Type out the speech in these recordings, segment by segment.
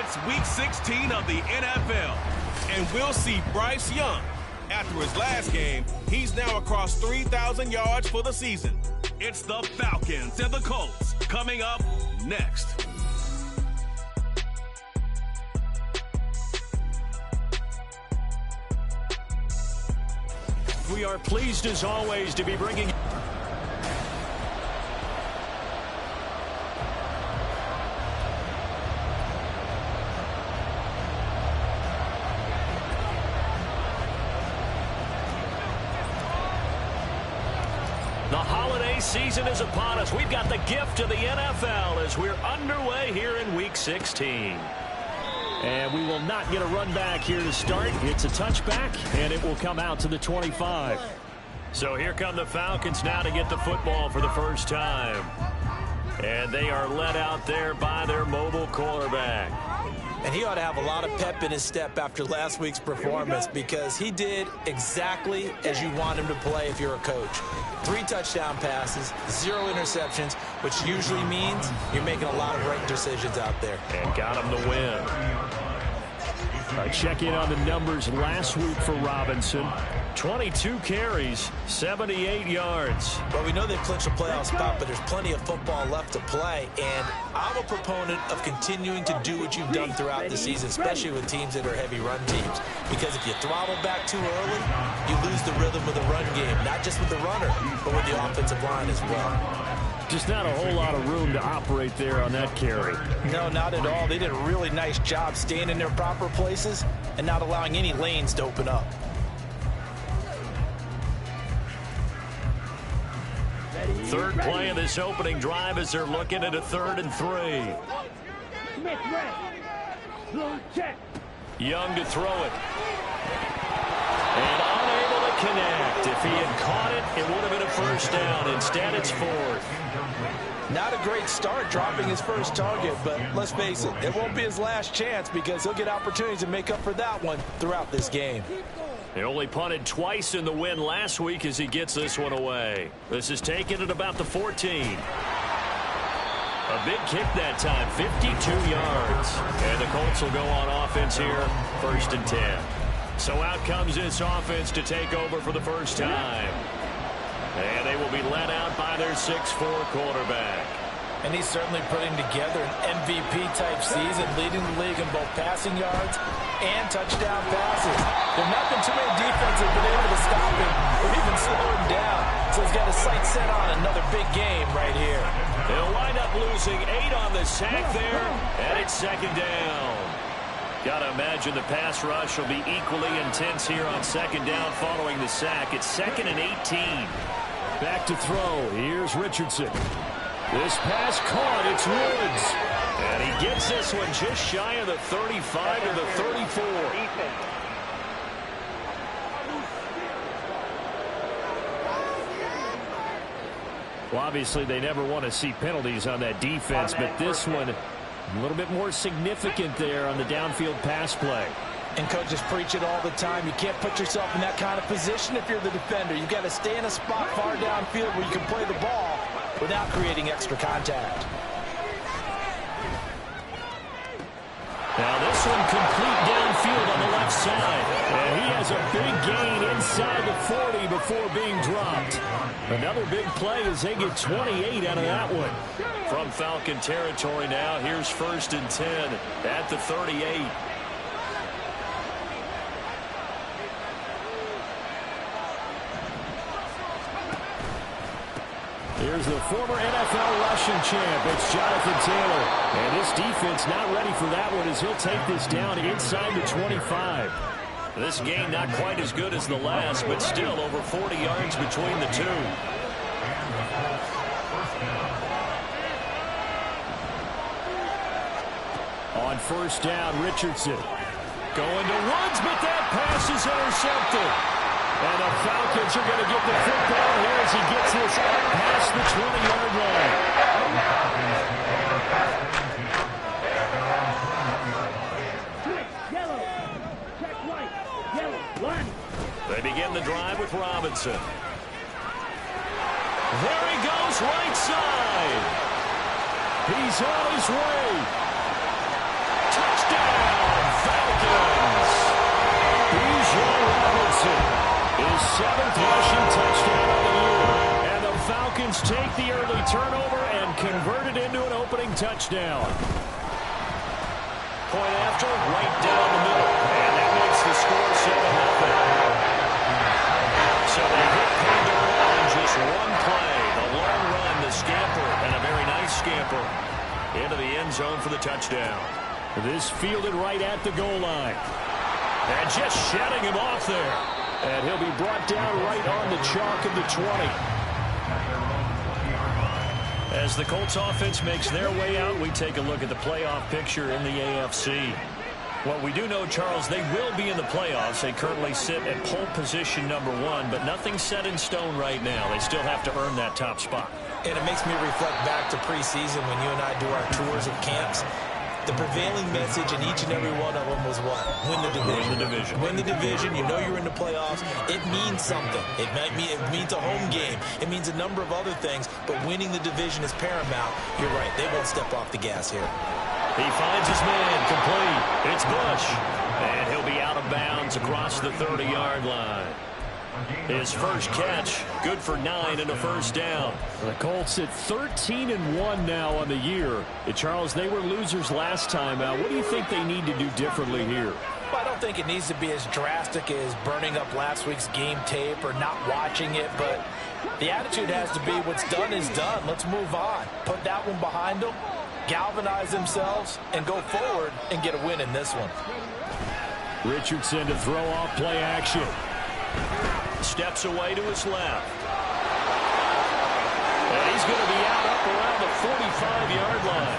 It's Week 16 of the NFL, and we'll see Bryce Young. After his last game, he's now across 3,000 yards for the season. It's the Falcons and the Colts coming up next. We are pleased as always to be bringing the holiday season is upon us. We've got the gift of the NFL as we're underway here in Week 16. And we will not get a run back here to start. It's a touchback, and it will come out to the 25. So here come the Falcons now to get the football for the first time. And they are led out there by their mobile quarterback. And he ought to have a lot of pep in his step after last week's performance because he did exactly as you want him to play if you're a coach. 3 touchdown passes, 0 interceptions, which usually means you're making a lot of right decisions out there. And got him the win. Check in on the numbers last week for Robinson. 22 carries, 78 yards. Well, we know they've clinched a playoff spot, but there's plenty of football left to play. And I'm a proponent of continuing to do what you've done throughout the season, especially with teams that are heavy run teams. Because if you throttle back too early, you lose the rhythm of the run game, not just with the runner, but with the offensive line as well. Just not a whole lot of room to operate there on that carry. No, not at all. They did a really nice job staying in their proper places and not allowing any lanes to open up. Third play of this opening drive as they're looking at a 3rd and 3. Young to throw it. And unable to connect. If he had caught it, it would have been a first down. Instead, it's 4th. Not a great start dropping his first target, but let's face it, it won't be his last chance because he'll get opportunities to make up for that one throughout this game. They only punted twice in the win last week as he gets this one away. This is taken at about the 14. A big kick that time, 52 yards. And the Colts will go on offense here, 1st and 10. So out comes this offense to take over for the first time. And they will be led out by their 6'4 quarterback. And he's certainly putting together an MVP-type season, leading the league in both passing yards and touchdown passes. There have not been too many defenses that have been able to stop him or even slow him down. So he's got his sights set on another big game right here. They'll wind up losing 8 on the sack there, and it's 2nd down. Got to imagine the pass rush will be equally intense here on 2nd down following the sack. It's 2nd and 18. Back to throw. Here's Richardson. This pass caught. It's Woods. And he gets this one just shy of the 35 to the 34. Well, obviously, they never want to see penalties on that defense, but this one a little bit more significant there on the downfield pass play. And coaches preach it all the time. You can't put yourself in that kind of position if you're the defender. You've got to stay in a spot far downfield where you can play the ball without creating extra contact. Now this one complete downfield on the left side. And he has a big gain inside the 40 before being dropped. Another big play as they get 28 out of that one. From Falcon territory now, here's 1st and 10 at the 38. Here's the former NFL rushing champ. It's Jonathan Taylor. And this defense not ready for that one as he'll take this down inside the 25. This game not quite as good as the last, but still over 40 yards between the two. On 1st down, Richardson. Going to Woods, but that pass is intercepted. And the Falcons are going to get the football here as he gets this up past the 20-yard line. They begin the drive with Robinson. There he goes, right side. He's on his way. Touchdown, Falcons! Bijan Robinson, his 7th rushing touchdown of the year. And the Falcons take the early turnover and convert it into an opening touchdown. Point after, right down the middle. And that makes the score 7-0. So they hit pay dirt on just one play. The long run, the scamper, and a very nice scamper into the end zone for the touchdown. This fielded right at the goal line. And just shedding him off there. And he'll be brought down right on the chalk of the 20. As the Colts offense makes their way out, we take a look at the playoff picture in the AFC. What we do know, Charles, they will be in the playoffs. They currently sit at pole position #1, but nothing's set in stone right now. They still have to earn that top spot. And it makes me reflect back to preseason when you and I do our tours of camps. The prevailing message in each and every one of them was what? Win the division. Win the division. Win the division. You know you're in the playoffs. It means something. It means a home game. It means a number of other things, but winning the division is paramount. You're right. They won't step off the gas here. He finds his man, complete. It's Bush. And he'll be out of bounds across the 30-yard line. His first catch, good for 9 and a first down. The Colts at 13-1 now on the year. Charles, they were losers last time out. What do you think they need to do differently here? Well, I don't think it needs to be as drastic as burning up last week's game tape or not watching it, but the attitude has to be what's done is done. Let's move on. Put that one behind them, galvanize themselves, and go forward and get a win in this one. Richardson to throw off play action. Steps away to his left. And he's going to be out up around the 45-yard line.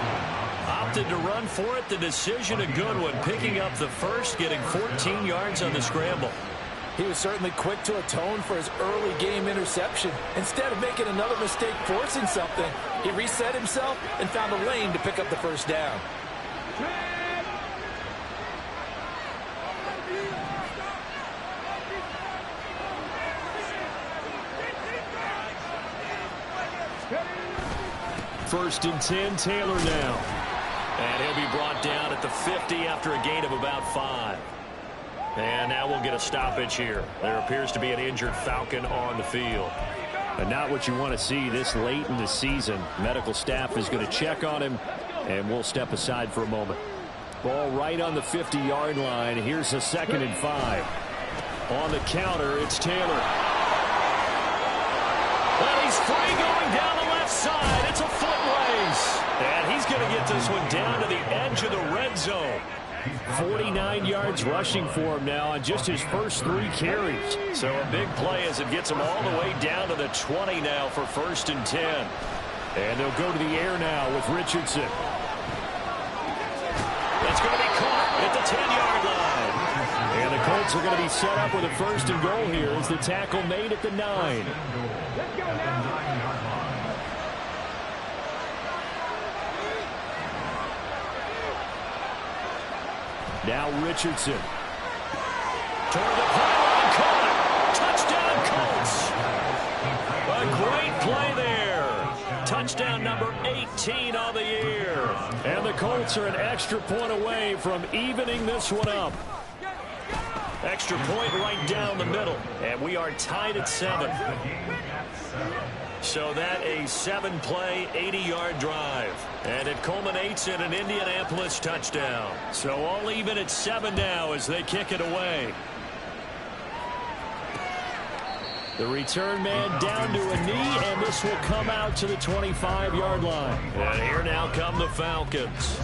Opted to run for it. The decision a good one. Picking up the first, getting 14 yards on the scramble. He was certainly quick to atone for his early game interception. Instead of making another mistake forcing something, he reset himself and found a lane to pick up the first down. First and 10, Taylor now. And he'll be brought down at the 50 after a gain of about 5. And now we'll get a stoppage here. There appears to be an injured Falcon on the field. And not what you want to see this late in the season. Medical staff is going to check on him, and we'll step aside for a moment. Ball right on the 50-yard line. Here's a 2nd and 5. On the counter, it's Taylor. Well, he's free going down the left side. It's a foot race. And he's going to get this one down to the edge of the red zone. 49 yards rushing for him now on just his first 3 carries. So a big play as it gets him all the way down to the 20 now for 1st and 10. And they'll go to the air now with Richardson. That's going to be caught at the 10-yard line. And the Colts are going to be set up with a 1st and goal here as the tackle made at the 9. Now Richardson. Toward the pylon, caught. Touchdown, Colts. A great play there. Touchdown number 18 on the year. And the Colts are an extra point away from evening this one up. Extra point right down the middle. And we are tied at 7. So that a 7-play, 80-yard drive. And it culminates in an Indianapolis touchdown. So all even at 7 now as they kick it away. The return man down to a knee, and this will come out to the 25-yard line. And here now come the Falcons.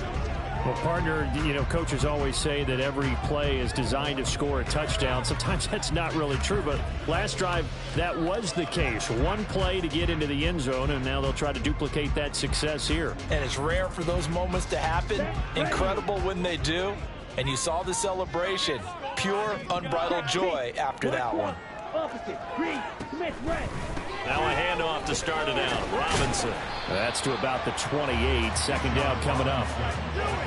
Well, partner, you know, coaches always say that every play is designed to score a touchdown. Sometimes that's not really true, but last drive, that was the case. One play to get into the end zone, and now they'll try to duplicate that success here. And it's rare for those moments to happen. Incredible when they do. And you saw the celebration. Pure, unbridled joy after that one. Now a handoff to start it out. Robinson. That's to about the 28. 2nd down coming up.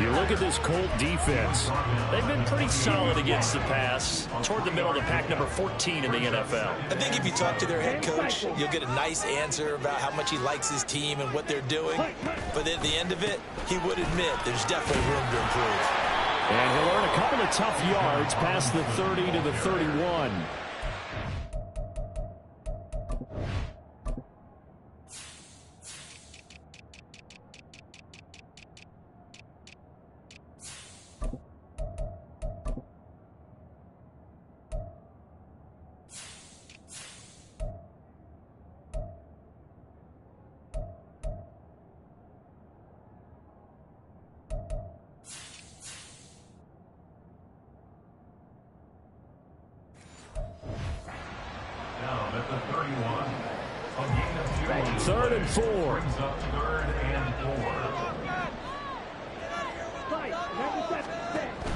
You look at this Colt defense. They've been pretty solid against the pass. Toward the middle of the pack, number 14 in the NFL. I think if you talk to their head coach, you'll get a nice answer about how much he likes his team and what they're doing. But at the end of it, he would admit there's definitely room to improve. And he'll earn a couple of tough yards past the 30 to the 31. At the 31, a gain of 2. 3rd and 4. Brings up 3rd and 4.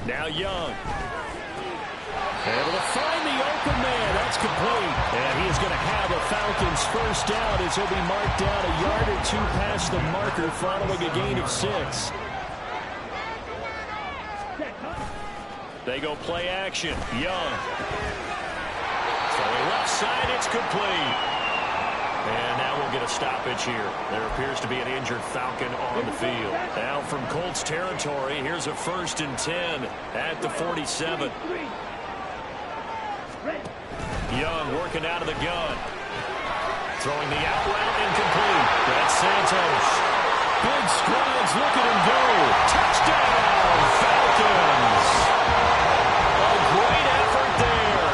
Now Young. Able to find the open man. That's complete. And he is going to have a Falcons first down as he'll be marked down a yard or 2 past the marker following a gain of 6. They go play action. Young. Throwing left side, it's complete. And now we'll get a stoppage here. There appears to be an injured Falcon on the field. Now from Colts territory, here's a 1st and 10 at the 47. Young working out of the gun. Throwing the out route incomplete. That's Santos. Big strides, look at him go. Touchdown, Falcons. A great effort there.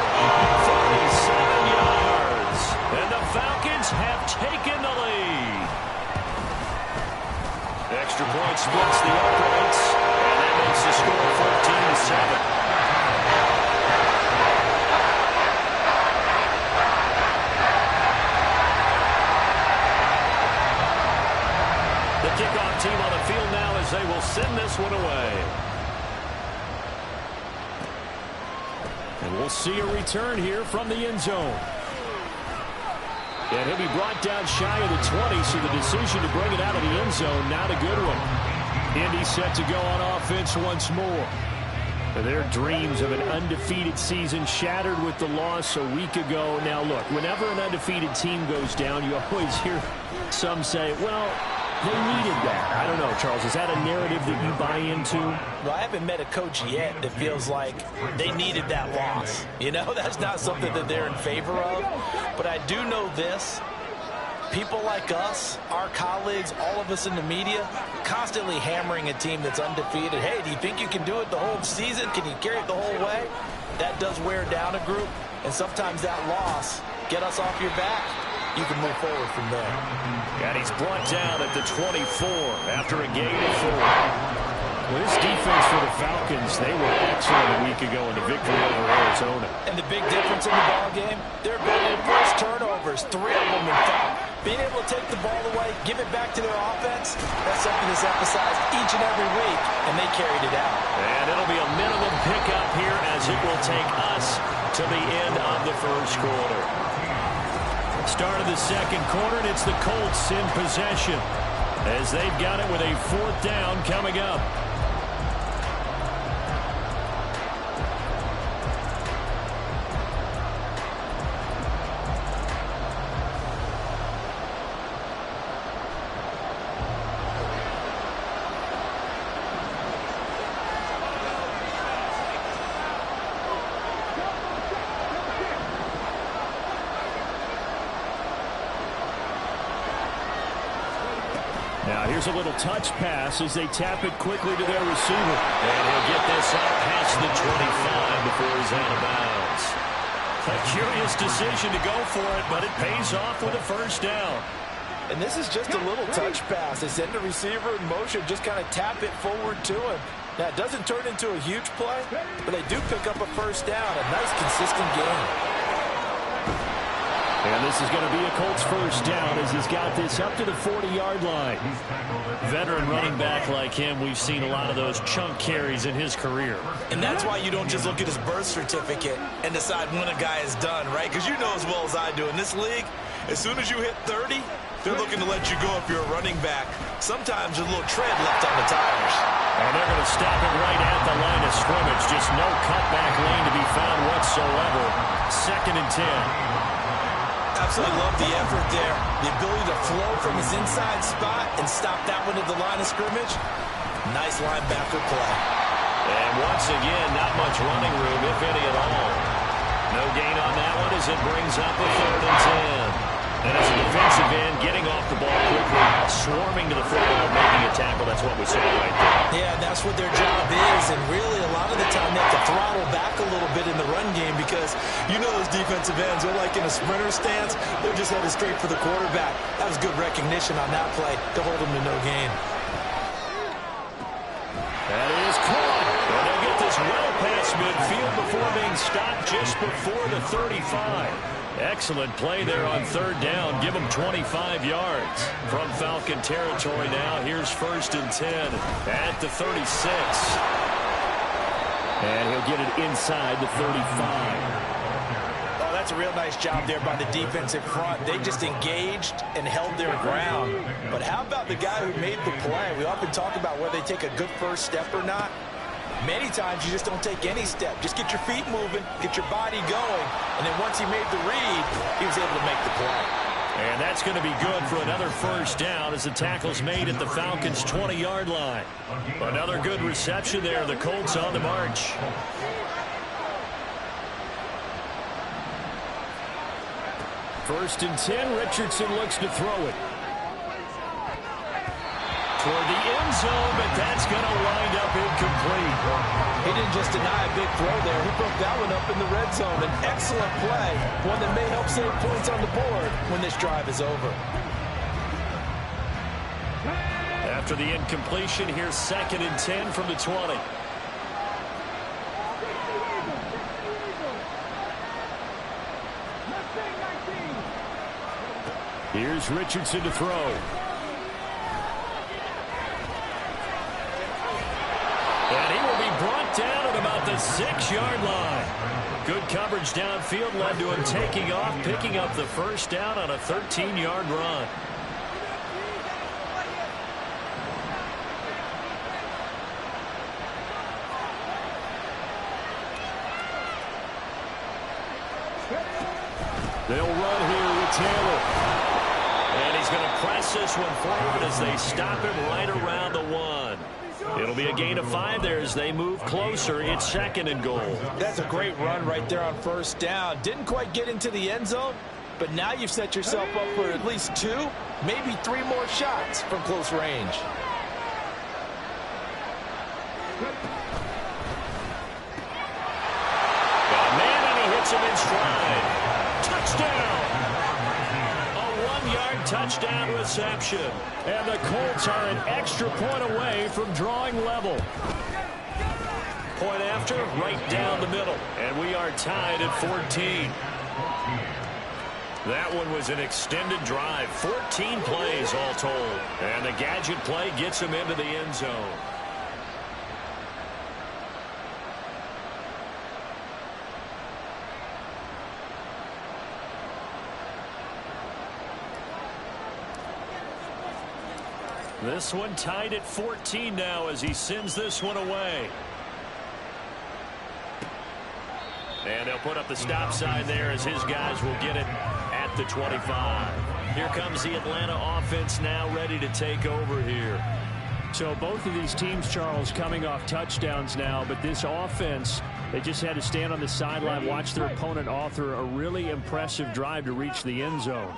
47 yards. And the Falcons have taken the lead. Extra point splits the uprights. And that makes the score 14-7. Kickoff team on the field now as they will send this one away. And we'll see a return here from the end zone. And he'll be brought down shy of the 20, so the decision to bring it out of the end zone, not a good one. Indy set to go on offense once more. Their dreams of an undefeated season shattered with the loss a week ago. Now, look, whenever an undefeated team goes down, you always hear some say, well, they needed that. I don't know, Charles. Is that a narrative that you buy into? Well, I haven't met a coach yet that feels like they needed that loss. You know, that's not something that they're in favor of. But I do know this. People like us, our colleagues, all of us in the media, constantly hammering a team that's undefeated. Hey, do you think you can do it the whole season? Can you carry it the whole way? That does wear down a group. And sometimes that loss, get us off your back. You can move forward from there. And he's brought down at the 24 after a gain of 4. Well, this defense for the Falcons, they were excellent a week ago in the victory over Arizona. And the big difference in the ball game, their ability to force turnovers, 3 of them in fact. Being able to take the ball away, give it back to their offense, that's something that's emphasized each and every week, and they carried it out. And it'll be a minimum pickup here as it will take us to the end of the first quarter. Start of the second quarter, and it's the Colts in possession as they've got it with a 4th down coming up. Now here's a little touch pass as they tap it quickly to their receiver. And he'll get this out past the 25 before he's out of bounds. A curious decision to go for it, but it pays off with a 1st down. And this is just a little touch pass. They send the receiver in motion, just kind of tap it forward to him. Now, it doesn't turn into a huge play, but they do pick up a 1st down. A nice, consistent game. And this is going to be a Colts 1st down as he's got this up to the 40-yard line. Veteran running back like him, we've seen a lot of those chunk carries in his career. And that's why you don't just look at his birth certificate and decide when a guy is done, right? Because you know as well as I do, in this league, as soon as you hit 30, they're looking to let you go if you're a running back. Sometimes there's a little tread left on the tires. And they're going to stop it right at the line of scrimmage. Just no cutback lane to be found whatsoever. 2nd and 10. Absolutely love the effort there. The ability to flow from his inside spot and stop that one at the line of scrimmage. Nice linebacker play. And once again, not much running room, if any at all. No gain on that one as it brings up a 3rd and 10. And as a defensive end, getting off the ball quickly, swarming to the football, making a tackle. That's what we saw right there. Yeah, that's what their job is. And really, a lot of the time, they have to throttle back a little bit in the run game because you know those defensive ends, they're like in a sprinter stance. They're just headed straight for the quarterback. That was good recognition on that play to hold them to no gain. That is caught. And they'll get this well past midfield before being stopped just before the 35. Excellent play there on 3rd down. Give them 25 yards. From Falcon territory now, here's 1st and 10 at the 36. And he'll get it inside the 35. Oh, that's a real nice job there by the defensive front. They just engaged and held their ground. But how about the guy who made the play? We often talk about whether they take a good first step or not. Many times you just don't take any step. Just get your feet moving, get your body going, and then once he made the read, he was able to make the play. And that's going to be good for another 1st down as the tackle's made at the Falcons' 20-yard line. Another good reception there. The Colts on the march. First and 10, Richardson looks to throw it. Toward the end zone, but that's going to wind up incomplete. He didn't just deny a big throw there. He broke that one up in the red zone. An excellent play, one that may help save points on the board when this drive is over. After the incompletion, here's 2nd and 10 from the 20. Here's Richardson to throw. And he will be brought down at about the 6-yard line. Good coverage downfield led to him taking off, picking up the 1st down on a 13-yard run. They'll run here with Taylor. And he's going to press this one forward as they stop him right around the 1. It'll be a gain of 5 there as they move closer. It's 2nd and goal. That's a great run right there on 1st down. Didn't quite get into the end zone, but now you've set yourself up for at least 2, maybe 3 more shots from close range. Got a man, and he hits him in stride. Touchdown! Touchdown reception. And the Colts are an extra point away from drawing level. Point after, right down the middle. And we are tied at 14. That one was an extended drive. 14 plays all told. And the gadget play gets him into the end zone. This one tied at 14 now as he sends this one away. And they'll put up the stop sign there as his guys will get it at the 25. Here comes the Atlanta offense now ready to take over here. So both of these teams, Charles, coming off touchdowns now, but this offense, they just had to stand on the sideline, watch their opponent author a really impressive drive to reach the end zone.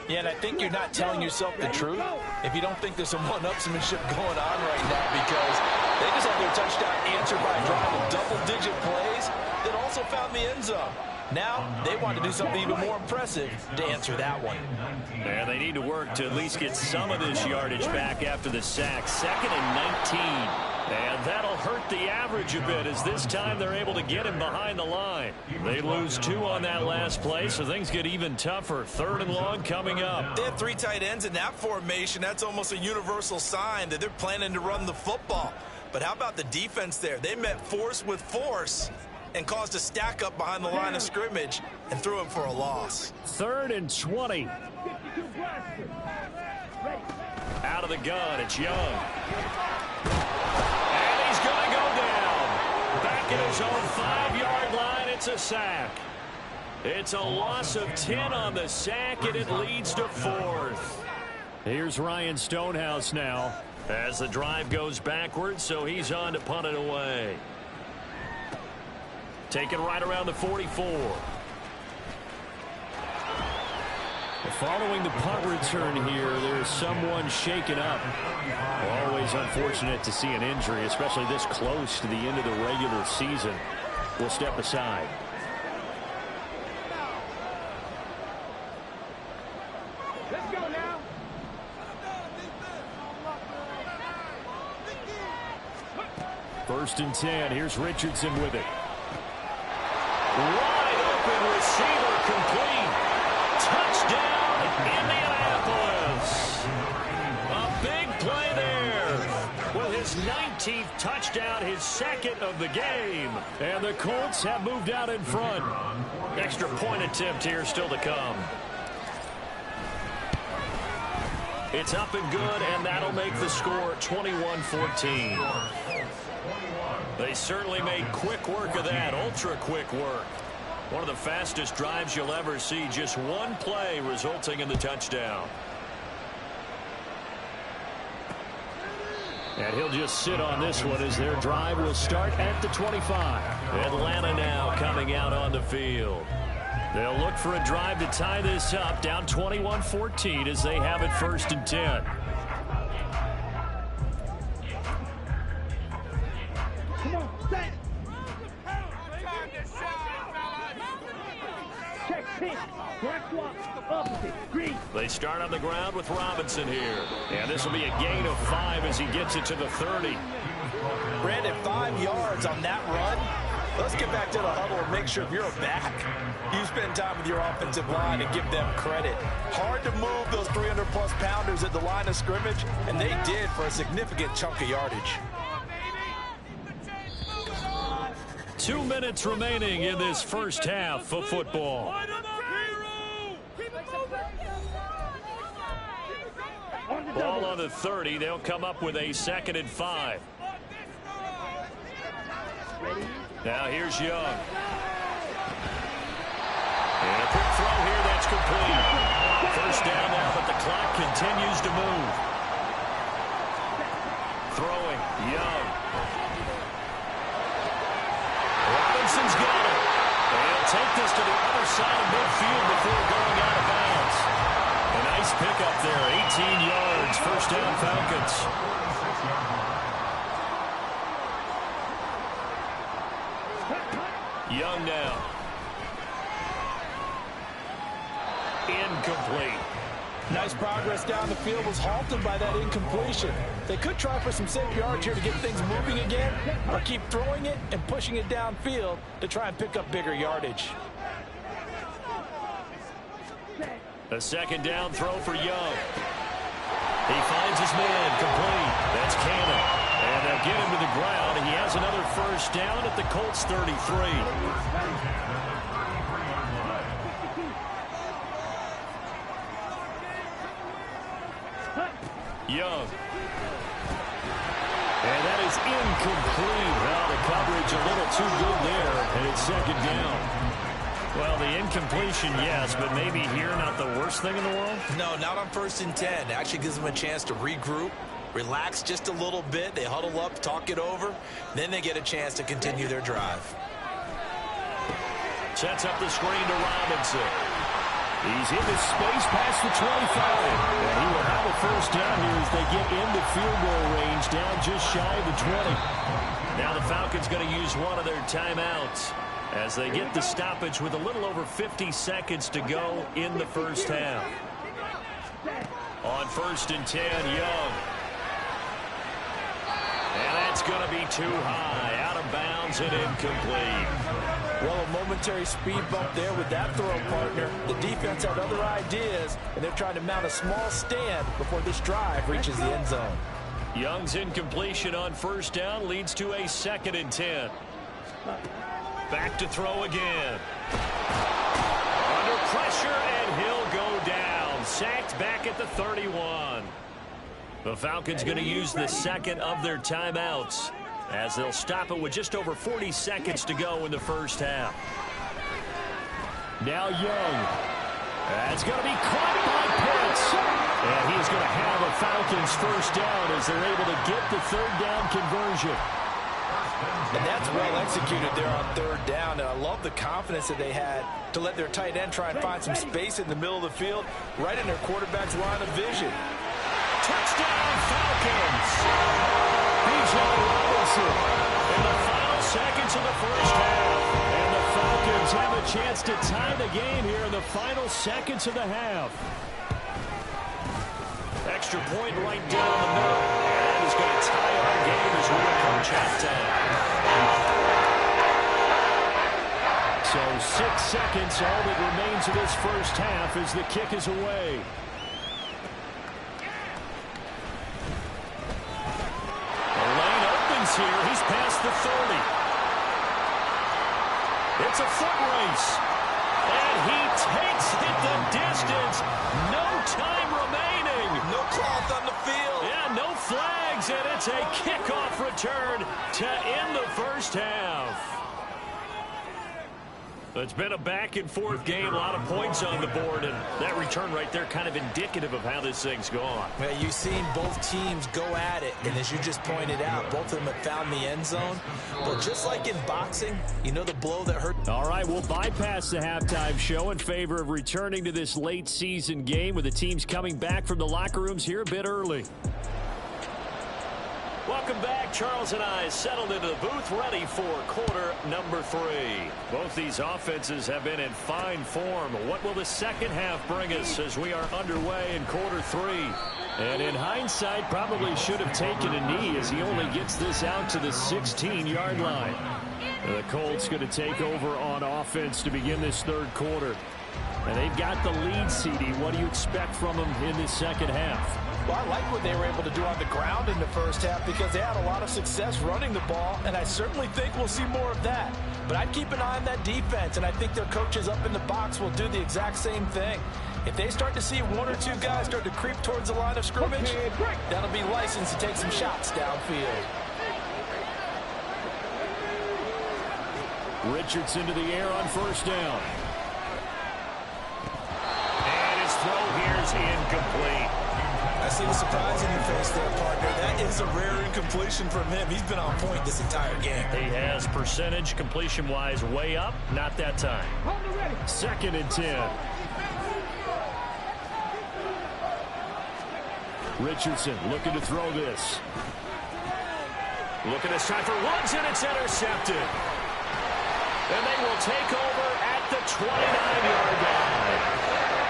Yeah, and I think you're not telling yourself the truth if you don't think there's some one-upsmanship going on right now, because they just had their touchdown answered by a drive of double-digit plays that also found the end zone. Now they want to do something even more impressive to answer that one. And they need to work to at least get some of this yardage back after the sack. 2nd and 19. And that'll hurt the average a bit as this time they're able to get him behind the line. They lose 2 on that last play, so things get even tougher. 3rd and long coming up. They have 3 tight ends in that formation. That's almost a universal sign that they're planning to run the football. But how about the defense there? They met force with force and caused a stack up behind the line of scrimmage and threw him for a loss. 3rd and 20. Out of the gun, it's Young. And he's going to go down. Back at his own 5-yard line, it's a sack. It's a loss of 10 on the sack, and it leads to 4th. Here's Ryan Stonehouse now as the drive goes backwards, so he's on to punt it away. Taken right around the 44. Following the punt return here, there's someone shaken up. Always unfortunate to see an injury, especially this close to the end of the regular season. We'll step aside. Let's go now. First and 10. Here's Richardson with it. Wide open receiver complete. Touchdown, Indianapolis. A big play there. Well, his 19th touchdown, his second of the game. And the Colts have moved out in front. Extra point attempt here still to come. It's up and good, and that'll make the score 21-14. They certainly made quick work of that, ultra-quick work. One of the fastest drives you'll ever see, just one play resulting in the touchdown. And he'll just sit on this one as their drive will start at the 25. Atlanta now coming out on the field. They'll look for a drive to tie this up, down 21-14 as they have it first and 10. Come on, set. Check, pitch, black swap, opposite, green. They start on the ground with Robinson here. And this will be a gain of 5 as he gets it to the 30. Brandon, 5 yards on that run. Let's get back to the huddle and make sure if you're a back, you spend time with your offensive line and give them credit. Hard to move those 300-plus pounders at the line of scrimmage, and they did for a significant chunk of yardage. 2 minutes remaining in this first half of football. Ball on the 30. They'll come up with a 2nd and 5. Now here's Young. And a quick throw here that's complete. First down now, but the clock continues to move. Throwing, Young. Robinson's got it. They'll take this to the other side of midfield before going out of bounds. A nice pickup there, 18 yards, first down Falcons. Young now. Incomplete. Nice progress down the field was halted by that incompletion. They could try for some safe yards here to get things moving again, or keep throwing it and pushing it downfield to try and pick up bigger yardage. A 2nd down throw for Young. He finds his man complete. That's Cannon. And they'll get him to the ground. And he has another first down at the Colts 33. Young. And that is incomplete. Well, the coverage a little too good there. And it's 2nd down. Well, the incompletion, yes, but maybe here not the worst thing in the world? No, not on 1st and 10. It actually gives them a chance to regroup, relax just a little bit. They huddle up, talk it over. Then they get a chance to continue their drive. Sets up the screen to Robinson. He's in the space past the 25. And he will have a first down here as they get into field goal range, down just shy of the 20. Now the Falcons going to use one of their timeouts as they get the stoppage with a little over 50 seconds to go in the first half. On 1st and 10, Young. And that's going to be too high, out of bounds and incomplete. Well, a momentary speed bump there with that throw partner. The defense had other ideas, and they're trying to mount a small stand before this drive reaches the end zone. Young's incompletion on 1st down leads to a 2nd and 10. Back to throw again. Under pressure, and he'll go down. Sacked back at the 31. The Falcons going to use the 2nd of their timeouts as they'll stop it with just over 40 seconds to go in the first half. Now Young. That's going to be caught by Pitts. And he's going to have a Falcons first down as they're able to get the 3rd down conversion. And that's well executed there on third down. And I love the confidence that they had to let their tight end try and find some space in the middle of the field, right in their quarterback's line of vision. Touchdown, Falcons! Bijan Robinson in the final seconds of the first half. And the Falcons have a chance to tie the game here in the final seconds of the half. Extra point right down the middle. And that is going to tie our game as we approach halftime. So 6 seconds, all that remains of this first half as the kick is away. The lane opens here. He's past the 30. It's a foot race. And he takes it the distance. No time remaining. No cloth on the field. Yeah, no flags, and it's a kickoff return to end the first half. It's been a back-and-forth game, a lot of points on the board, and that return right there kind of indicative of how this thing's gone. Well, you've seen both teams go at it, and as you just pointed out, both of them have found the end zone. But just like in boxing, you know the blow that hurt. All right, we'll bypass the halftime show in favor of returning to this late-season game with the teams coming back from the locker rooms here a bit early. Welcome back. Charles and I settled into the booth ready for quarter number 3. Both these offenses have been in fine form. What will the second half bring us as we are underway in quarter 3? And in hindsight, probably should have taken a knee as he only gets this out to the 16-yard line. The Colts going to take over on offense to begin this third quarter. And they've got the lead, CD. What do you expect from them in this second half? Well, I like what they were able to do on the ground in the first half because they had a lot of success running the ball, and I certainly think we'll see more of that. But I'd keep an eye on that defense, and I think their coaches up in the box will do the exact same thing. If they start to see one or two guys start to creep towards the line of scrimmage, that'll be licensed to take some shots downfield. Richardson to the air on first down. And his throw here is incomplete. I see the surprise in your face there, partner. That is a rare incompletion from him. He's been on point this entire game. He has percentage completion-wise way up. Not that time. 2nd and 10. Richardson looking to throw this. Looking this time for Woods, and it's intercepted. And they will take over at the 29-yard line.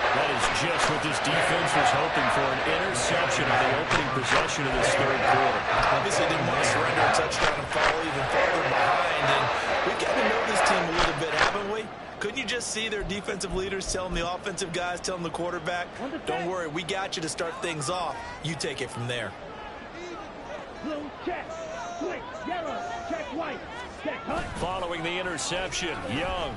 That is just what this defense was hoping for, an interception of the opening possession of this third quarter. Obviously didn't want to surrender a touchdown and fall even farther behind. And we've gotten to know this team a little bit, haven't we? Couldn't you just see their defensive leaders telling the offensive guys, telling the quarterback, don't worry, we got you to start things off. You take it from there. Blue check, switch, yellow, check white, check hunt. Following the interception, Young.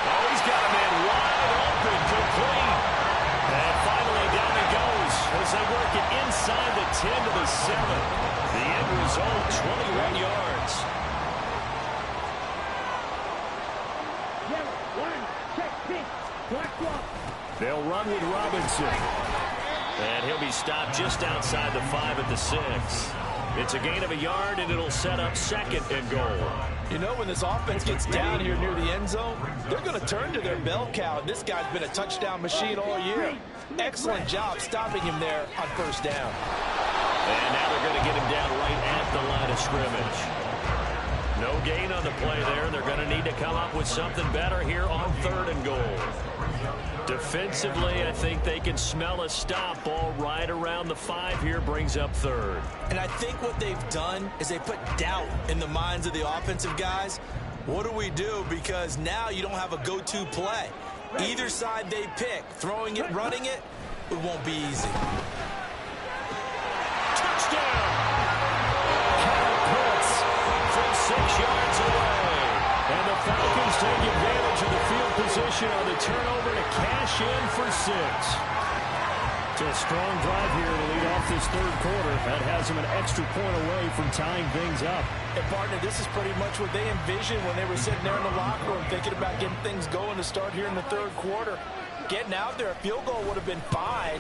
Oh, he's got a man wide open, complete. And finally down he goes as they work it inside the 10 to the 7. The end result, 21 yards. Yellow, one, check pink, black one. They'll run with Robinson. And he'll be stopped just outside the 5 at the 6. It's a gain of a yard, and it'll set up 2nd and goal. You know, when this offense gets down here near the end zone, they're going to turn to their bell cow. This guy's been a touchdown machine all year. Excellent job stopping him there on first down. And now they're going to get him down right at the line of scrimmage. No gain on the play there. They're going to need to come up with something better here on 3rd and goal. Defensively, I think they can smell a stop ball right around the 5 here, brings up 3rd. And I think what they've done is they put doubt in the minds of the offensive guys. What do we do? Because now you don't have a go-to play. Either side they pick, throwing it, running it, it won't be easy. Touchdown! Kyle Pitts from 6 yards away. And the Falcons take advantage of the field position on the turnover to cash in for 6. It's a strong drive here to lead off this third quarter. That has them an extra point away from tying things up. And, partner, this is pretty much what they envisioned when they were sitting there in the locker room thinking about getting things going to start here in the third quarter. Getting out there, a field goal would have been fine.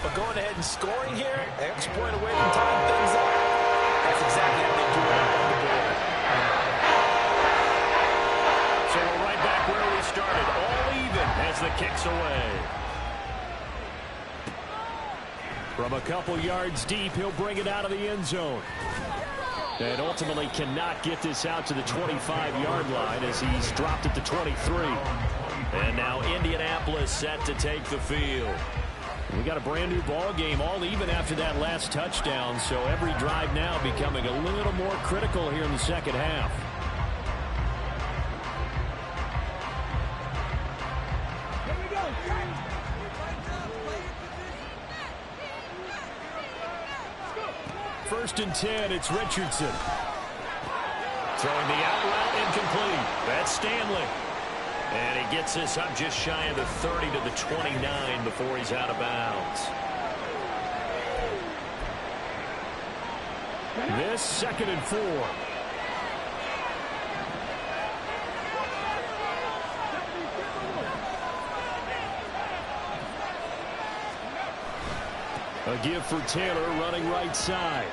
But going ahead and scoring here, extra point away from tying things up. That's exactly how they do it on the board. So we're right back where we started, all even as the kick's away. From a couple yards deep, he'll bring it out of the end zone. And ultimately cannot get this out to the 25-yard line as he's dropped at the 23. And now Indianapolis set to take the field. We got a brand new ball game, all even after that last touchdown. So every drive now becoming a little more critical here in the second half. First and 10, it's Richardson. Throwing the out route incomplete. That's Stanley. And he gets this up just shy of the 30 to the 29 before he's out of bounds. This 2nd and 4. A give for Taylor running right side.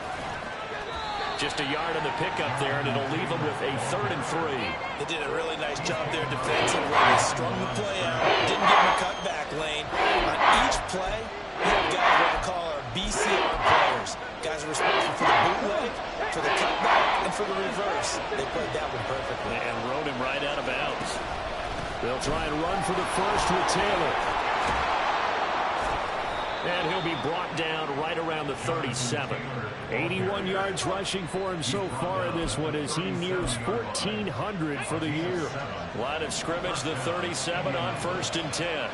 Just a yard on the pickup there, and it'll leave him with a 3rd and 3. They did a really nice job there defensively. They strung the play out, didn't give him a cutback lane. On each play, you have guys what we call our BCR players. Guys are responsible for the bootleg, for the cutback, and for the reverse. They played that one perfectly. And rode him right out of bounds. They'll try and run for the first with Taylor. And he'll be brought down right around the 37. 81 yards rushing for him so far in this one as he nears 1,400 for the year. Line of scrimmage, the 37 on 1st and 10.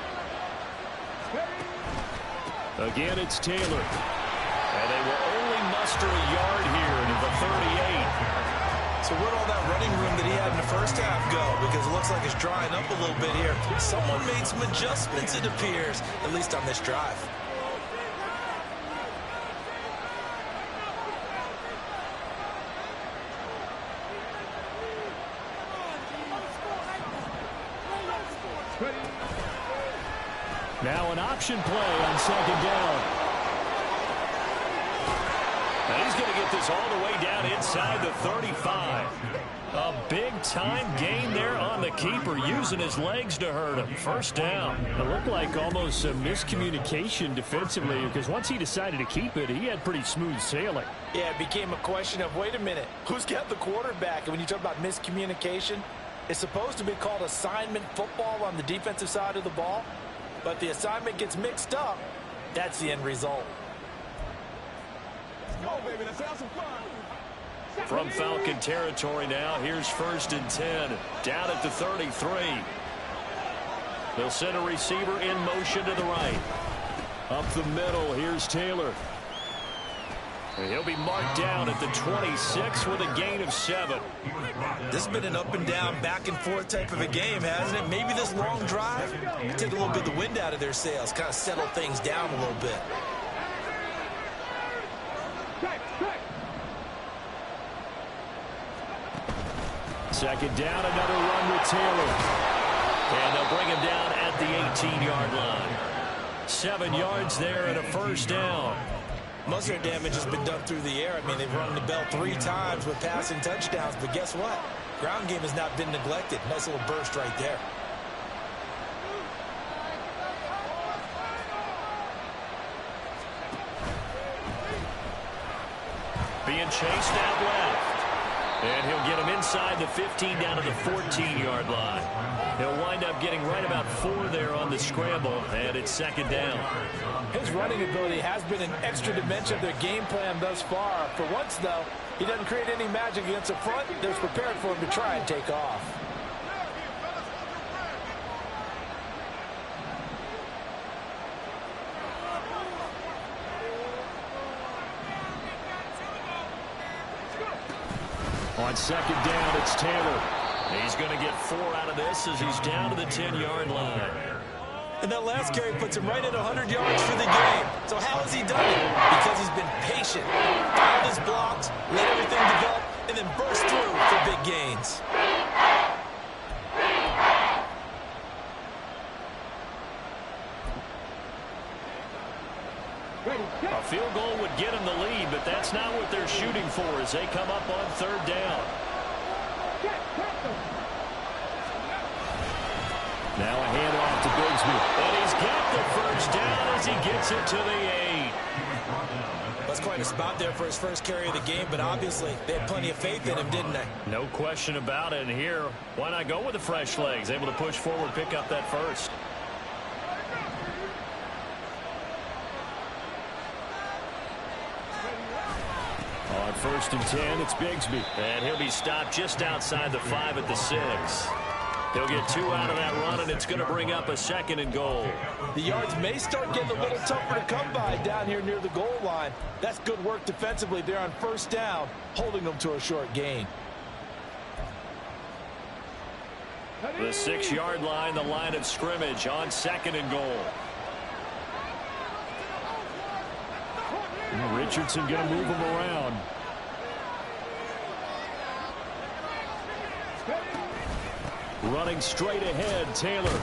Again, it's Taylor. And they will only muster a yard here to the 38. So where'd all that running room that he had in the first half go? Because it looks like it's drying up a little bit here. Someone made some adjustments, it appears, at least on this drive. Now an option play on 2nd down. And he's going to get this all the way down inside the 35. A big-time gain there on the keeper, using his legs to hurt him. First down. It looked like almost some miscommunication defensively because once he decided to keep it, he had pretty smooth sailing. Yeah, it became a question of, wait a minute, who's got the quarterback? And when you talk about miscommunication, it's supposed to be called assignment football on the defensive side of the ball. But the assignment gets mixed up. That's the end result. Go, baby. Let's have some fun. From Falcon territory now, here's 1st and 10. Down at the 33. They'll send a receiver in motion to the right. Up the middle, here's Taylor. And he'll be marked down at the 26 with a gain of 7. This has been an up and down, back and forth type of a game, hasn't it? Maybe this long drive take a little bit of the wind out of their sails, kind of settle things down a little bit. Second down, another run with Taylor. And they'll bring him down at the 18-yard line. 7 yards there and a first down. Most of their damage has been done through the air. I mean, they've rung the bell 3 times with passing touchdowns, but guess what? Ground game has not been neglected. Nice little burst right there. Being chased out left. And he'll get him inside the 15 down to the 14-yard line. He'll wind up getting right about 4 there on the scramble, and it's 2nd down. His running ability has been an extra dimension of their game plan thus far. For once, though, he doesn't create any magic against the front. They're prepared for him to try and take off. On 2nd down, it's Taylor. He's going to get 4 out of this as he's down to the 10-yard line. And that last carry puts him right at 100 yards for the game. So how has he done it? Because he's been patient, followed his blocks, let everything develop, and then burst through for big gains. Ready. A field goal would get them the lead, but that's not what they're shooting for as they come up on third down. Now a handoff to Bigsby. And he's got the first down as he gets it to the 8. That's quite a spot there for his first carry of the game, but obviously they had plenty of faith in him, didn't they? No question about it. And here, why not go with the fresh legs? Able to push forward, pick up that first. On 1st and 10, it's Bigsby. And he'll be stopped just outside the 5 at the 6. He'll get 2 out of that run, and it's going to bring up a 2nd and goal. The yards may start getting a little tougher to come by down here near the goal line. That's good work defensively there on 1st down, holding them to a short gain. The 6-yard line, the line of scrimmage on 2nd and goal. Richardson going to move him around. Running straight ahead, Taylor.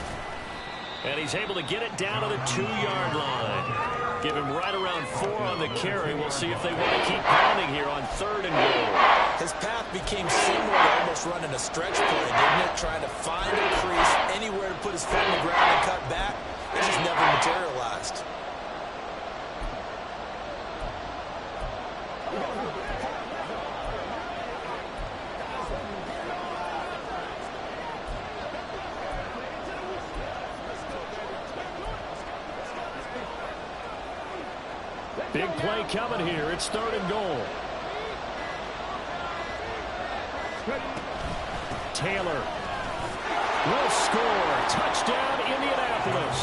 And he's able to get it down to the 2-yard line. Give him right around 4 on the carry. We'll see if they want to keep pounding here on 3rd and goal. His path became similar to almost running a stretch play, didn't it? Trying to find a crease anywhere to put his foot on the ground and cut back. It just never materialized. Big play coming here. It's 3rd and goal. Taylor will score. Touchdown, Indianapolis.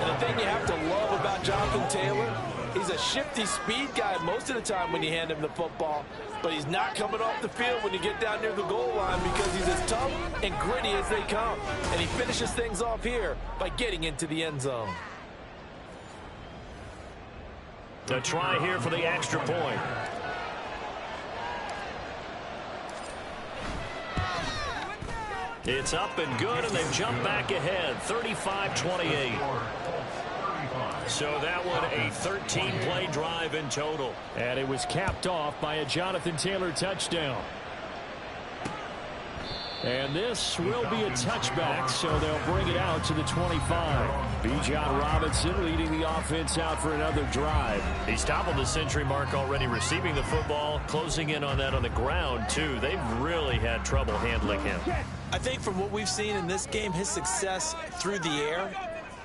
And the thing you have to love about Jonathan Taylor, he's a shifty speed guy most of the time when you hand him the football, but he's not coming off the field when you get down near the goal line because he's as tough and gritty as they come. And he finishes things off here by getting into the end zone. To try here for the extra point. It's up and good, and they've jumped back ahead, 35-28. So that one a 13-play drive in total. And it was capped off by a Jonathan Taylor touchdown. And this will be a touchback, so they'll bring it out to the 25. Bijan Robinson leading the offense out for another drive. He's toppled the century mark already, receiving the football, closing in on that on the ground, too. They've really had trouble handling him. I think from what we've seen in this game, his success through the air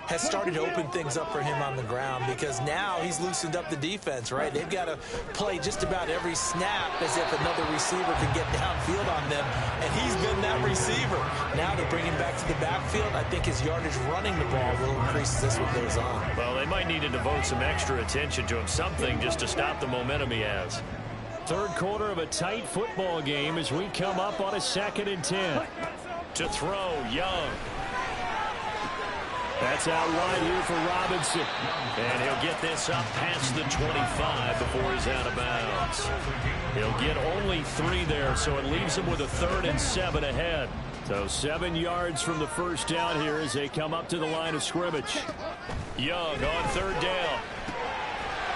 has started to open things up for him on the ground because now he's loosened up the defense, right? They've got to play just about every snap as if another receiver can get downfield on them, and he's been that receiver. Now to bring him back to the backfield, I think his yardage running the ball will increase as this one goes on. Well, they might need to devote some extra attention to him, something just to stop the momentum he has. 3rd quarter of a tight football game as we come up on a 2nd and 10. To throw, Young. That's out wide here for Robinson. And he'll get this up past the 25 before he's out of bounds. He'll get only 3 there, so it leaves him with a 3rd and 7 ahead. So 7 yards from the first down here as they come up to the line of scrimmage. Young on 3rd down.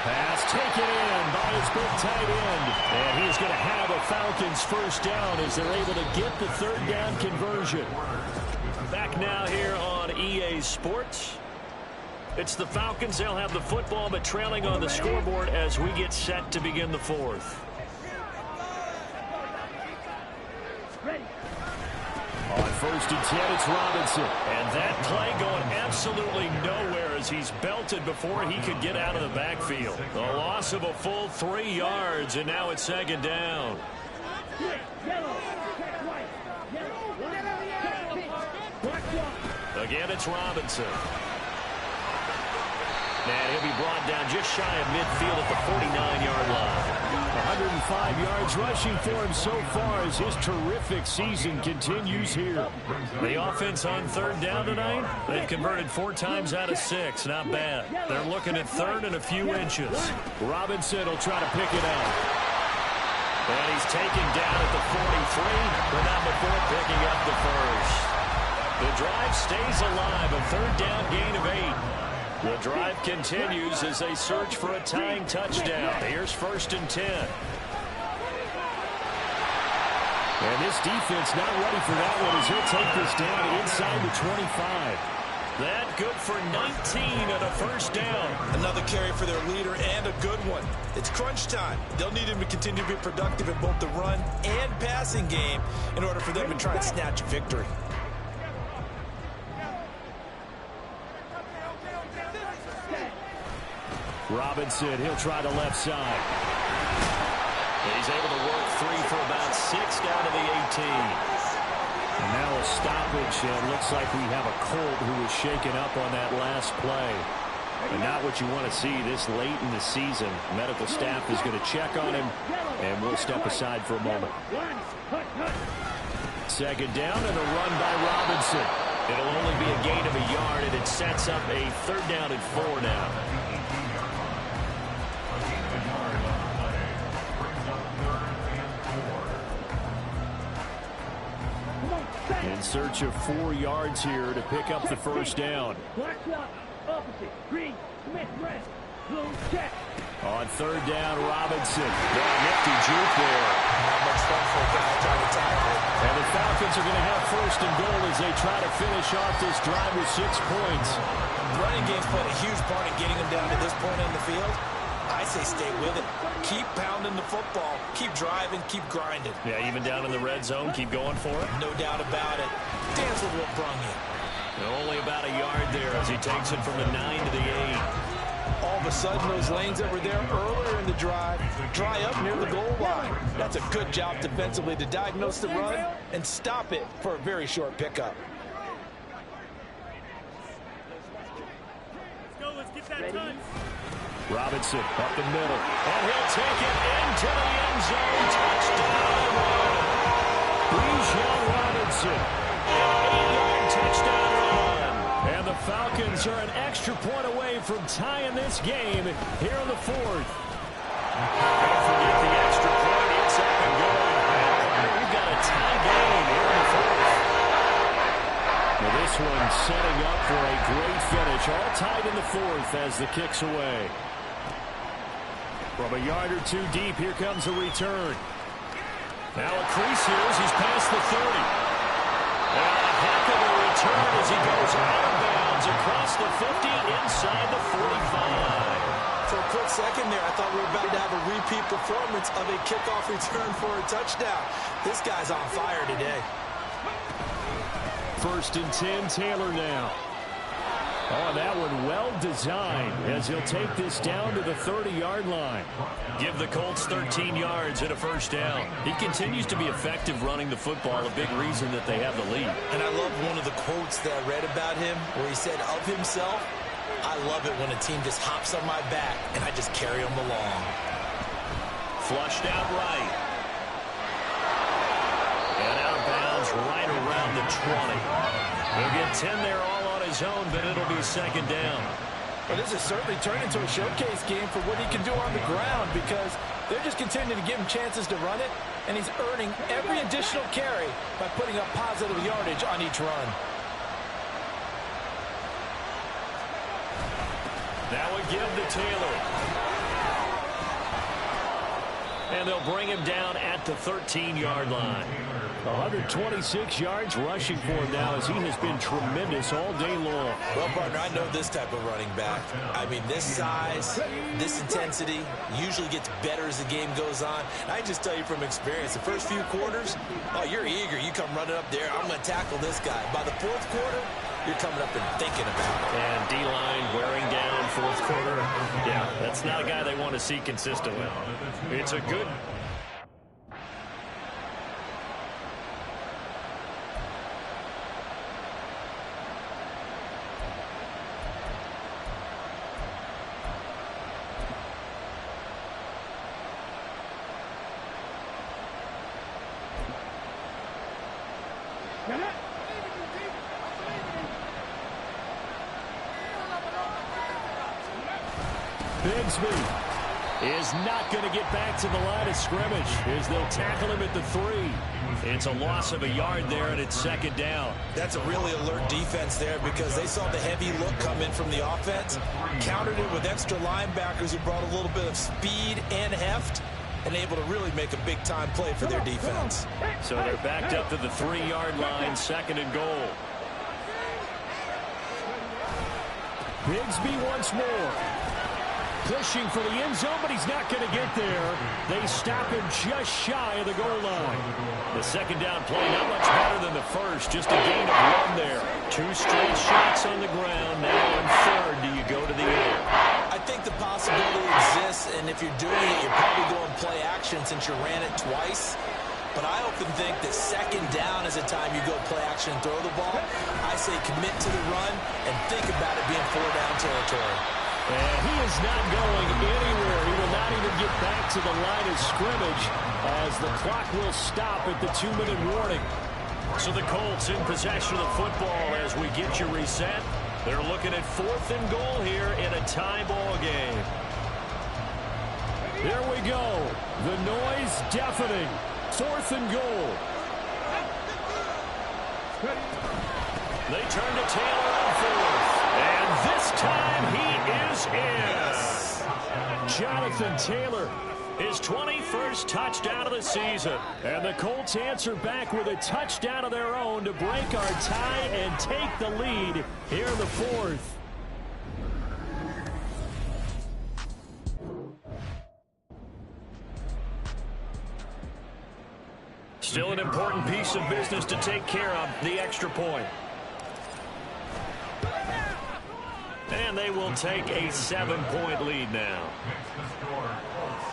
Pass taken in by his big tight end. And he's going to have a Falcons first down as they're able to get the 3rd down conversion. Back now here on EA Sports. It's the Falcons. They'll have the football, but trailing on the scoreboard as we get set to begin the 4th. On 1st and 10, it's Robinson. And that play going absolutely nowhere as he's belted before he could get out of the backfield. The loss of a full 3 yards, and now it's 2nd down. Again, it's Robinson. And he'll be brought down just shy of midfield at the 49-yard line. 105 yards rushing for him so far as his terrific season continues here. The offense on 3rd down tonight, they've converted 4 times out of 6. Not bad. They're looking at 3rd and a few inches. Robinson will try to pick it up. And he's taken down at the 43, but not before picking up the first. The drive stays alive, a 3rd down gain of 8. The drive continues as they search for a tying touchdown. Here's 1st and 10. And this defense not ready for that one as he'll take this down inside the 25. That good for 19 and a 1st down. Another carry for their leader and a good one. It's crunch time. They'll need him to continue to be productive in both the run and passing game in order for them to try and snatch a victory. Robinson, he'll try the left side. He's able to work 3 for about 6 down to the 18. And now a stoppage, and looks like we have a Colt who was shaken up on that last play. And not what you want to see this late in the season. Medical staff is going to check on him, and we'll step aside for a moment. 2nd down and a run by Robinson. It'll only be a gain of a yard, and it sets up a 3rd down and 4 now. In search of 4 yards here to pick up the 1st down. On 3rd down, Robinson. Nifty juke there. Not much fun for a guy trying to tackle. And the Falcons are going to have 1st and goal as they try to finish off this drive with 6 points. The running game's played a huge part in getting them down to this point in the field. I say stay with it. Keep pounding the football. Keep driving. Keep grinding. Yeah, even down in the red zone, keep going for it. No doubt about it. Dance with what brung you. Only about a yard there as he takes it from the 9 to the 8. All of a sudden, those lanes that were there earlier in the drive dry up near the goal line. That's a good job defensively to diagnose the run and stop it for a very short pickup. Let's go. Let's get that touch. Robinson up the middle. And he'll take it into the end zone. Touchdown. Bijan Robinson. An 8-yard touchdown run. And the Falcons are an extra point away from tying this game here in the 4th. Don't forget the extra point. It's up and going. We've got a tie game here in the 4th. Now this one setting up for a great finish. All tied in the 4th as the kick's away. From a yard or 2 deep, here comes a return. Now a crease here as he's past the 30. And a heck of a return as he goes out of bounds across the 50 inside the 45. For a quick second there, I thought we were about to have a repeat performance of a kickoff return for a touchdown. This guy's on fire today. 1st and 10, Taylor now. Oh, that one well designed as he'll take this down to the 30-yard line. Give the Colts 13 yards and a 1st down. He continues to be effective running the football, a big reason that they have the lead. And I love one of the quotes that I read about him where he said of himself, I love it when a team just hops on my back and I just carry them along. Flushed out right. And out of bounds right around the 20. He'll get 10 there all on his own, but it'll be 2nd down. Well, this has certainly turned into a showcase game for what he can do on the ground because they're just continuing to give him chances to run it, and he's earning every additional carry by putting up positive yardage on each run. That would give to Taylor. And they'll bring him down at the 13-yard line. 126 yards rushing for him now as he has been tremendous all day long. Well, partner, I know this type of running back. I mean, this size, this intensity usually gets better as the game goes on. I just tell you from experience, the first few quarters, oh, you're eager. You come running up there, I'm going to tackle this guy. By the 4th quarter, you're coming up and thinking about it. And D-line wearing down 4th quarter. Yeah, that's not a guy they want to see consistently. It's a good... Bigsby is not going to get back to the line of scrimmage as they'll tackle him at the 3. It's a loss of a yard there, and it's second down. That's a really alert defense there because they saw the heavy look come in from the offense, countered it with extra linebackers who brought a little bit of speed and heft, and able to really make a big-time play for their defense. So they're backed up to the 3-yard line, second and goal. Bigsby once more. Pushing for the end zone, but he's not going to get there. They stop him just shy of the goal line. The second down play, not much better than the first. Just a gain of 1 there. 2 straight shots on the ground. Now on third, do you go to the air? I think the possibility exists, and if you're doing it, you're probably going play action since you ran it twice. But I often think that second down is a time you go play action and throw the ball. I say commit to the run and think about it being 4-down territory. And he is not going anywhere. He will not even get back to the line of scrimmage as the clock will stop at the 2-minute warning. So the Colts in possession of the football as we get you reset. They're looking at 4th and goal here in a tie ball game. There we go. The noise deafening. 4th and goal. They turn to Taylor on 4th. And this time he is in. Jonathan Taylor, his 21st touchdown of the season. And the Colts answer back with a touchdown of their own to break our tie and take the lead here in the 4th. Still an important piece of business to take care of, the extra point. And they will take a 7-point lead now.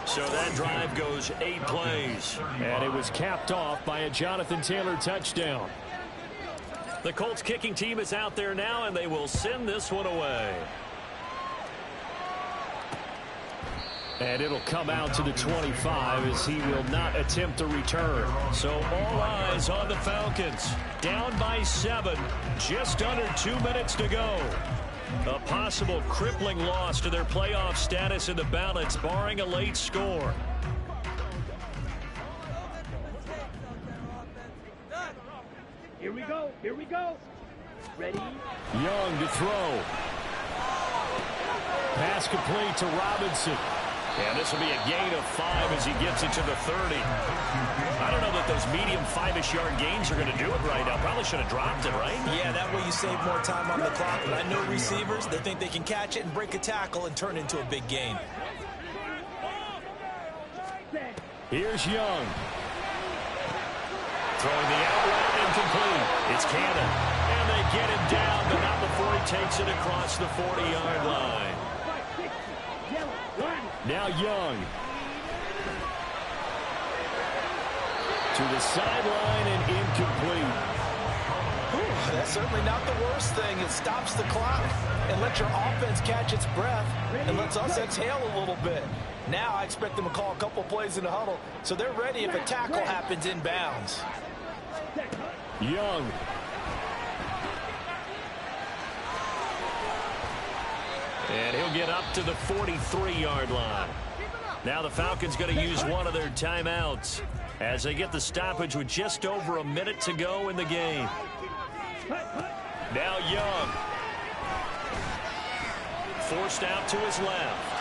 So that drive goes 8 plays. And it was capped off by a Jonathan Taylor touchdown. The Colts kicking team is out there now, and they will send this one away. And it'll come out to the 25 as he will not attempt to return. So all eyes on the Falcons. Down by 7. Just under 2 minutes to go. A possible crippling loss to their playoff status in the balance, barring a late score. Here we go. Here we go. Ready? Young to throw. Pass complete to Robinson. And this will be a gain of 5 as he gets it to the 30. I don't know that those medium 5-ish yard gains are going to do it right now. Probably should have dropped it, right? Yeah, that way you save more time on the clock. But I know receivers, they think they can catch it and break a tackle and turn it into a big gain. Here's Young. Throwing the out route incomplete. It's Cannon. And they get him down, but not before he takes it across the 40-yard line. Now Young. To the sideline and incomplete. That's certainly not the worst thing. It stops the clock and lets your offense catch its breath and lets us exhale a little bit. Now I expect them to call a couple plays in the huddle so they're ready if a tackle happens inbounds. Young. And he'll get up to the 43-yard line. Now the Falcons going to use one of their timeouts as they get the stoppage with just over a minute to go in the game. Now Young. Forced out to his left.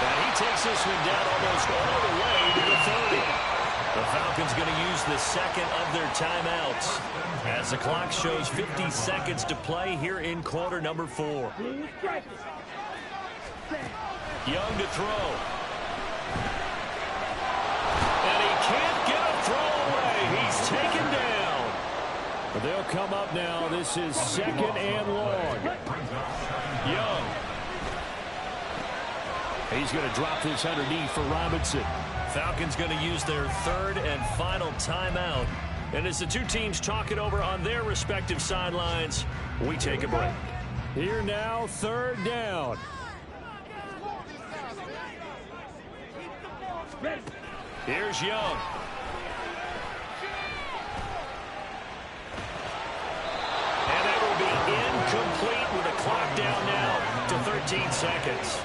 And he takes this one down almost all the way to the 30. The Falcons going to use the second of their timeouts as the clock shows 50 seconds to play here in quarter number 4. Young to throw. And he can't get a throw away. He's taken down. But they'll come up now. This is second and long. Young. He's going to drop this underneath for Robinson. Falcons going to use their third and final timeout. And as the two teams talk it over on their respective sidelines, we take a break. Here now, third down. Here's Young. And that will be incomplete with a clock down now to 13 seconds.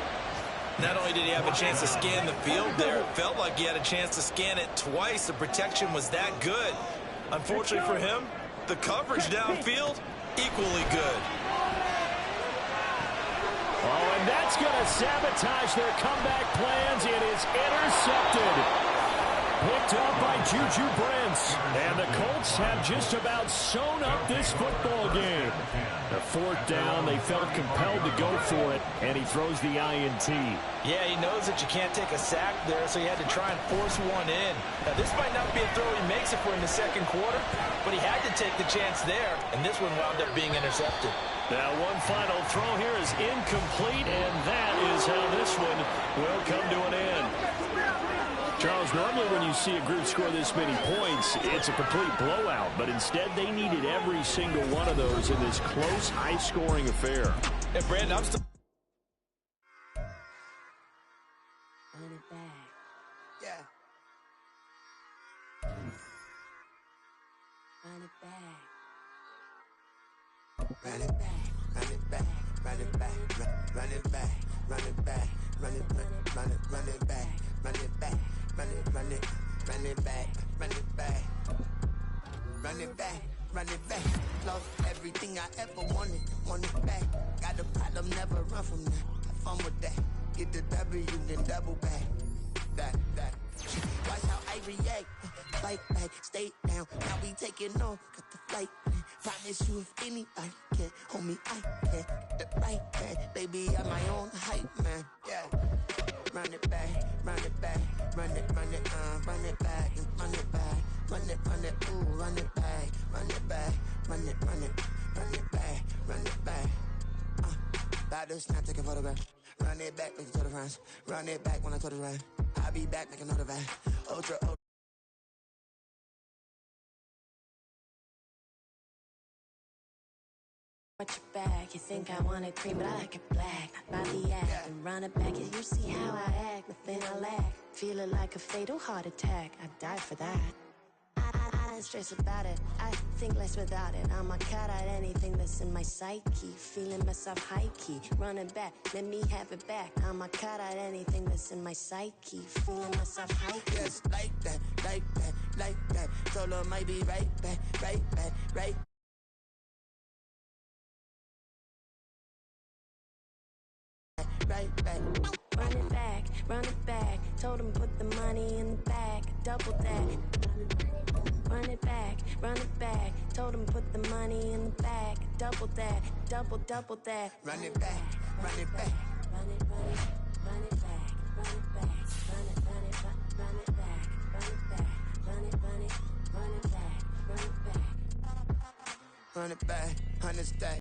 Not only did he have a chance to scan the field there, it felt like he had a chance to scan it twice. The protection was that good. Unfortunately for him, the coverage downfield, equally good. Oh, and that's going to sabotage their comeback plans. It is intercepted. Picked up by Juju Brents. And the Colts have just about sewn up this football game. The fourth down, they felt compelled to go for it, and he throws the INT. Yeah, he knows that you can't take a sack there, so he had to try and force one in. Now, this might not be a throw he makes if we're in the second quarter, but he had to take the chance there, and this one wound up being intercepted. Now, one final throw here is incomplete, and that is how this one will come to an end. Charles, normally when you see a group score this many points, it's a complete blowout. But instead, they needed every single one of those in this close, high-scoring affair. And Brandon, I'm still... Run it back. Yeah. Run it back. Run it back, run it back, run it back, run it back, run it back, run it back, run it back, run it back, run it back, run it back, run it back, run it back. Lost everything I ever wanted it back. Got a problem, never run from that. Have fun with that. Get the W, then double back. That. Watch how I react. Fight back, stay down. Now we taking off, got the flight. Promise you if anybody can hold me, I can get the right back. Baby, I'm my own hype, man. Yeah. Run it back, run it back, run it back, and run it back, run it, ooh, run it back, run it back, run it back, run it back. About to snap, take a photograph. Run it back, make it to the friends. Run it back when I told it right. I'll be back, make another back. Ultra. Watch your back, you think I want it cream, but I like it black. Not by the act, and run it back, and you see how I act. Nothing I lack, feel it like a fatal heart attack. I'd die for that. I don't stress about it, I think less without it. I'ma cut out anything that's in my psyche. Feeling myself high-key, run it back, let me have it back. I'ma cut out anything that's in my psyche. Feeling myself high-key. Yes, like that, like that, like that. Solo might be right back, right back, right. Right back. Run it back. Told him put the money in the bag, double that. Run it back. Told him put the money in the bag, double that, double that. Run it back, run it back. Run it back, run it back, run it back, run it back, run it back, run it back, run it back. Run it back, 100 stack.